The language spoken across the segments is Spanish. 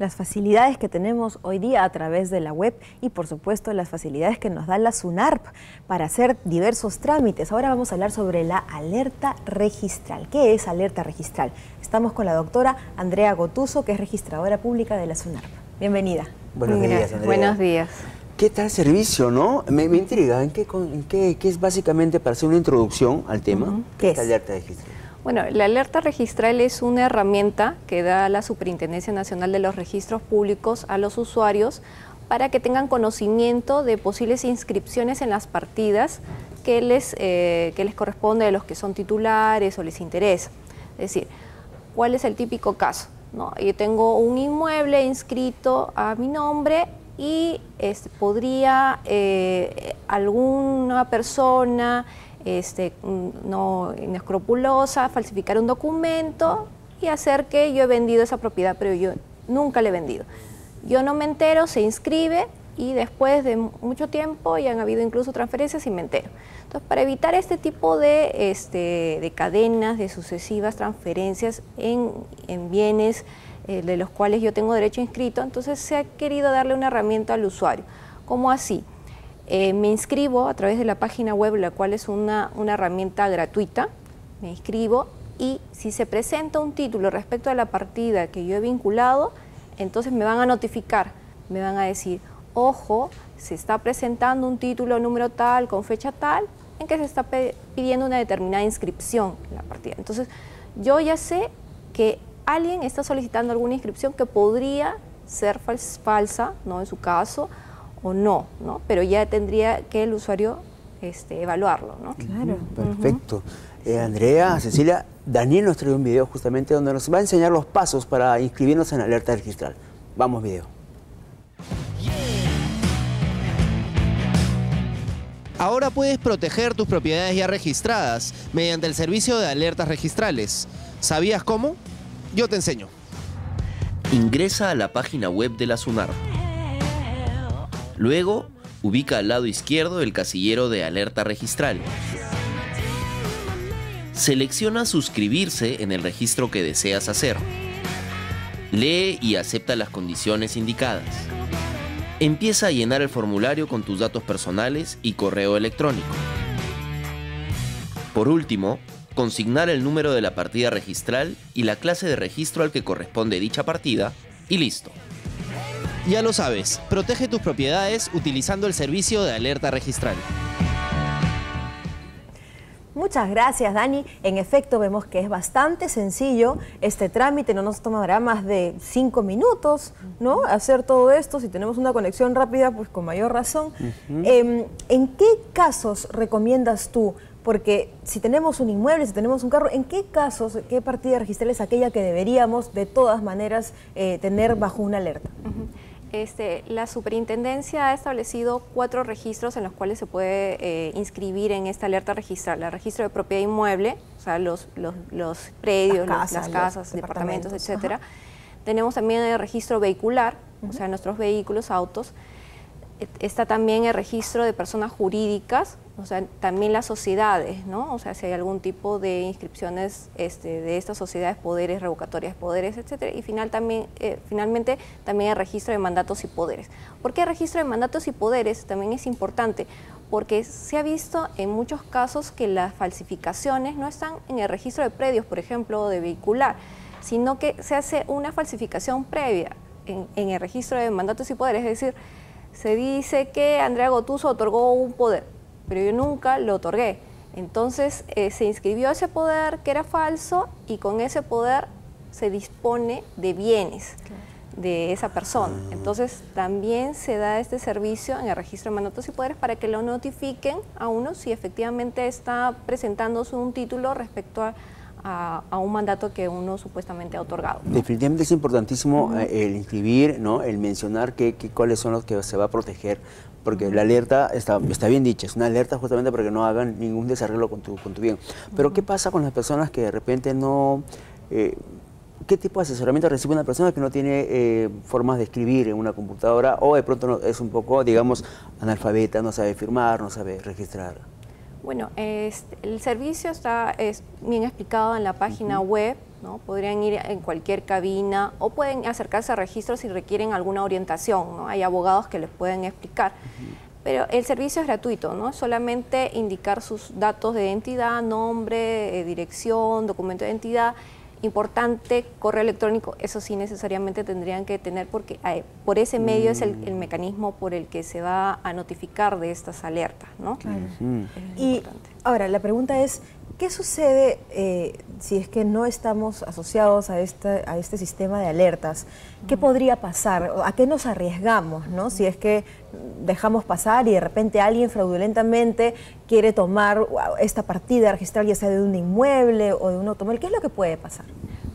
las facilidades que tenemos hoy día a través de la web y por supuesto las facilidades que nos da la SUNARP para hacer diversos trámites. Ahora vamos a hablar sobre la alerta registral. ¿Qué es alerta registral? Estamos con la doctora Andrea Gotuso, que es registradora pública de la SUNARP. Bienvenida. Buenos días, Andrea. Buenos días. ¿Qué tal servicio, no? Me intriga, ¿qué es básicamente, para hacer una introducción al tema, ¿qué es alerta registral? Bueno, la alerta registral es una herramienta que da la Superintendencia Nacional de los Registros Públicos a los usuarios para que tengan conocimiento de posibles inscripciones en las partidas que les corresponde a los que son titulares o les interesa. Es decir, ¿cuál es el típico caso? ¿No? Yo tengo un inmueble inscrito a mi nombre y podría alguna persona no inescrupulosa falsificar un documento y hacer que yo he vendido esa propiedad, pero yo nunca la he vendido. Yo no me entero, se inscribe y después de mucho tiempo ya han habido incluso transferencias y me entero. Entonces, para evitar este tipo de cadenas de sucesivas transferencias en bienes de los cuales yo tengo derecho inscrito, entonces se ha querido darle una herramienta al usuario. ¿Cómo así? Me inscribo a través de la página web, la cual es una herramienta gratuita. Me inscribo y si se presenta un título respecto a la partida que yo he vinculado, entonces me van a notificar, me van a decir, ojo, se está presentando un título número tal, con fecha tal, en que se está pidiendo una determinada inscripción en la partida. Entonces, yo ya sé que alguien está solicitando alguna inscripción que podría ser falsa, ¿no? En su caso, o no, pero ya tendría que el usuario evaluarlo, ¿no? Claro. Perfecto. Andrea, Cecilia, Daniel nos trae un video justamente donde nos va a enseñar los pasos para inscribirnos en la alerta registral. Vamos, video. Ahora puedes proteger tus propiedades ya registradas mediante el servicio de alertas registrales. ¿Sabías cómo? Yo te enseño. Ingresa a la página web de la SUNARP. Luego, ubica al lado izquierdo el casillero de alerta registral. Selecciona suscribirse en el registro que deseas hacer. Lee y acepta las condiciones indicadas. Empieza a llenar el formulario con tus datos personales y correo electrónico. Por último, consignar el número de la partida registral y la clase de registro al que corresponde dicha partida y listo. Ya lo sabes, protege tus propiedades utilizando el servicio de alerta registral. Muchas gracias, Dani. En efecto, vemos que es bastante sencillo este trámite, no nos tomará más de 5 minutos, ¿no? Hacer todo esto, si tenemos una conexión rápida, pues con mayor razón. ¿En qué casos recomiendas tú? Porque si tenemos un inmueble, si tenemos un carro, ¿en qué casos, qué partida registral es aquella que deberíamos de todas maneras tener bajo una alerta? La superintendencia ha establecido 4 registros en los cuales se puede inscribir en esta alerta registral. El registro de propiedad inmueble, o sea, los predios, las casas, departamentos, etcétera. Tenemos también el registro vehicular, o sea, nuestros vehículos, autos. Está también el registro de personas jurídicas, o sea, también las sociedades, ¿no? O sea, si hay algún tipo de inscripciones de estas sociedades, poderes, revocatorias de poderes, etcétera. Y finalmente también el registro de mandatos y poderes. ¿Por qué el registro de mandatos y poderes? También es importante, porque se ha visto en muchos casos que las falsificaciones no están en el registro de predios, por ejemplo, o de vehicular, sino que se hace una falsificación previa en el registro de mandatos y poderes, es decir, se dice que Andrea Gotuso otorgó un poder, pero yo nunca lo otorgué. Entonces se inscribió ese poder que era falso y con ese poder se dispone de bienes de esa persona. Entonces también se da este servicio en el registro de mandatos y poderes para que lo notifiquen a uno si efectivamente está presentándose un título respecto a un mandato que uno supuestamente ha otorgado, ¿no? Definitivamente es importantísimo el inscribir, ¿no? El mencionar cuáles son los que se va a proteger, porque la alerta está bien dicha, es una alerta justamente para que no hagan ningún desarreglo con tu bien. Pero ¿qué pasa con las personas que de repente no... ¿Qué tipo de asesoramiento recibe una persona que no tiene formas de escribir en una computadora o de pronto es un poco, digamos, analfabeta, no sabe firmar, no sabe registrar? Bueno, el servicio está bien explicado en la página web, ¿no? Podrían ir en cualquier cabina o pueden acercarse a registros si requieren alguna orientación, ¿no? Hay abogados que les pueden explicar. Pero el servicio es gratuito, ¿no? Solamente indicar sus datos de identidad, nombre, dirección, documento de identidad. Importante, correo electrónico, eso sí necesariamente tendrían que tener porque por ese medio es el mecanismo por el que se va a notificar de estas alertas, ¿no? Claro. Y ahora, la pregunta es, ¿qué sucede si es que no estamos asociados a este sistema de alertas? ¿Qué podría pasar? ¿A qué nos arriesgamos, no? Si es que dejamos pasar y de repente alguien fraudulentamente quiere tomar esta partida registral, ya sea de un inmueble o de un automóvil, ¿qué es lo que puede pasar?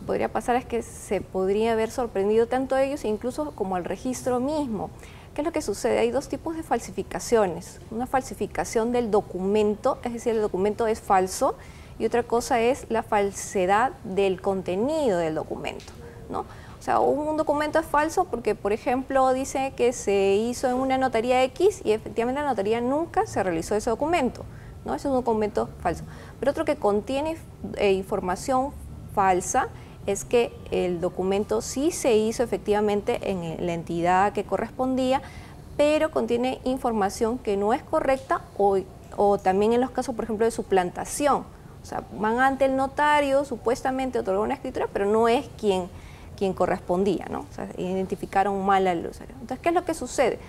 Podría pasar es que se podría haber sorprendido tanto a ellos incluso como al registro mismo. ¿Qué es lo que sucede? Hay dos tipos de falsificaciones. Una falsificación del documento, es decir, el documento es falso, y otra cosa es la falsedad del contenido del documento, ¿no? O sea, un documento es falso porque, por ejemplo, dice que se hizo en una notaría X y efectivamente la notaría nunca se realizó ese documento, ¿no? Ese es un documento falso. Pero otro que contiene información falsa es que el documento sí se hizo efectivamente en la entidad que correspondía, pero contiene información que no es correcta o también en los casos, por ejemplo, de suplantación. O sea, van ante el notario, supuestamente otorgó una escritura, pero no es quien correspondía, ¿no? O sea, identificaron mal al usuario. Entonces, ¿qué es lo que sucede?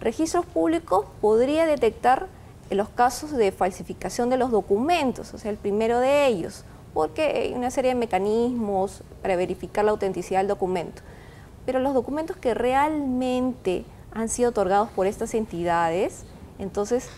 Registros Públicos podría detectar los casos de falsificación de los documentos, o sea, el primero de ellos, porque hay una serie de mecanismos para verificar la autenticidad del documento. Pero los documentos que realmente han sido otorgados por estas entidades, entonces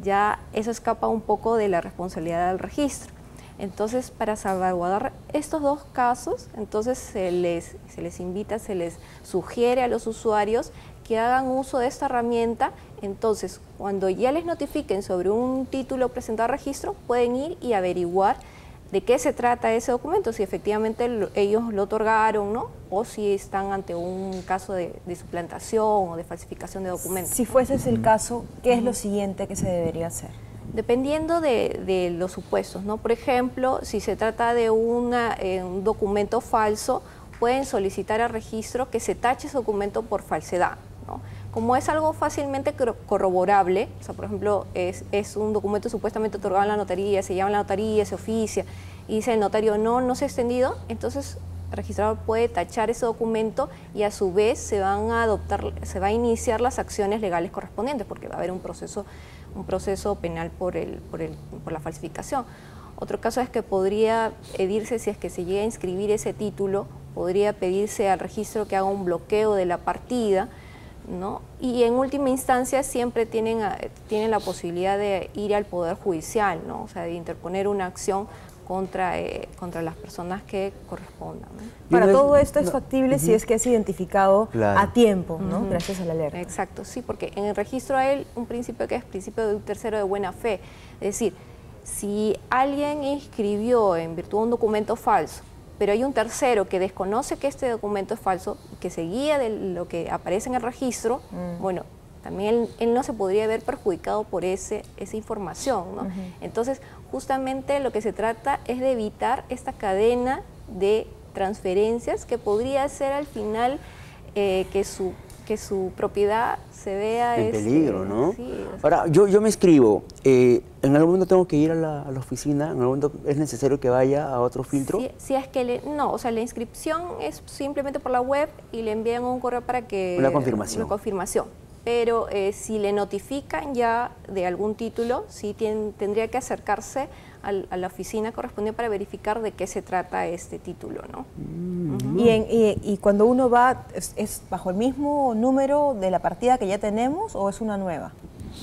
ya eso escapa un poco de la responsabilidad del registro. Entonces, para salvaguardar estos dos casos, entonces se les invita, se les sugiere a los usuarios que hagan uso de esta herramienta. Entonces, cuando ya les notifiquen sobre un título presentado a registro, pueden ir y averiguar de qué se trata ese documento, si efectivamente ellos lo otorgaron, ¿no? O si están ante un caso de suplantación o de falsificación de documentos. Si fuese ese el caso, ¿qué es lo siguiente que se debería hacer? Dependiendo de los supuestos, ¿no? Por ejemplo, si se trata de un documento falso, pueden solicitar al registro que se tache ese documento por falsedad, ¿no? Como es algo fácilmente corroborable, o sea, por ejemplo, es un documento supuestamente otorgado en la notaría, se llama la notaría, se oficia, y dice el notario no se ha extendido, entonces el registrador puede tachar ese documento y a su vez se va a iniciar las acciones legales correspondientes, porque va a haber un proceso penal por la falsificación. Otro caso es que podría pedirse, si es que se llega a inscribir ese título, podría pedirse al registro que haga un bloqueo de la partida, ¿no? Y en última instancia siempre tienen la posibilidad de ir al Poder Judicial, ¿no? O sea, de interponer una acción contra las personas que correspondan, ¿no? Para todo esto es factible si es que es identificado a tiempo, ¿no? Gracias a la alerta. Exacto, sí, porque en el registro hay un principio que es principio de un tercero de buena fe. Es decir, si alguien inscribió en virtud de un documento falso, pero hay un tercero que desconoce que este documento es falso, que se guía de lo que aparece en el registro, bueno, también él no se podría ver perjudicado por esa información, ¿no? Entonces, justamente lo que se trata es de evitar esta cadena de transferencias que podría hacer al final que su propiedad se vea en peligro, ¿no? Sí, o sea. Ahora, yo me inscribo, ¿en algún momento tengo que ir a la oficina? ¿En algún momento es necesario que vaya a otro filtro? Si es que no, o sea, la inscripción es simplemente por la web y le envían un correo para que... Una confirmación. Una confirmación. Pero si le notifican ya de algún título, sí tendría que acercarse a la oficina correspondiente para verificar de qué se trata este título, ¿no? Y cuando uno va, ¿es bajo el mismo número de la partida que ya tenemos o es una nueva?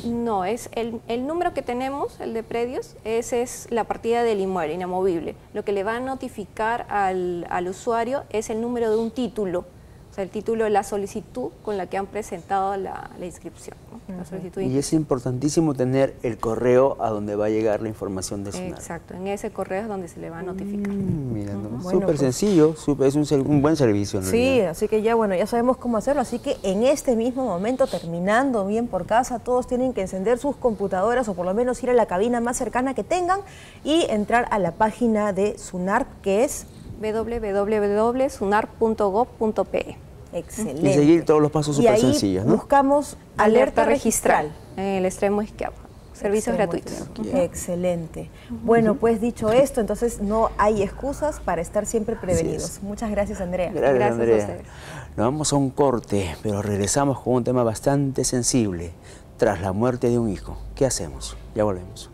No, es el número que tenemos, el de predios, esa es la partida del inmueble inamovible. Lo que le va a notificar al usuario es el número de un título, o sea, el título de la solicitud con la que han presentado la inscripción, ¿no? la solicitud de Y es importantísimo tener el correo a donde va a llegar la información de SUNAR. Exacto, en ese correo es donde se le va a notificar. Mira, ¿no? Bueno, Súper pues, sencillo, es un buen servicio. En Sí, realidad. así que ya bueno, ya sabemos cómo hacerlo, así que en este mismo momento, terminando bien por casa, todos tienen que encender sus computadoras o por lo menos ir a la cabina más cercana que tengan y entrar a la página de SUNAR, que es www.sunar.gov.pe. excelente. Y seguir todos los pasos súper y ahí sencillos, ¿no? buscamos alerta registral. En el extremo izquierdo. Servicios Extremo gratuitos. izquierdo. Excelente. Bueno, pues dicho esto, entonces no hay excusas para estar siempre prevenidos. Muchas gracias, Andrea. Gracias, a Andrea. ustedes. Nos vamos a un corte, pero regresamos con un tema bastante sensible. Tras la muerte de un hijo, ¿qué hacemos? Ya volvemos.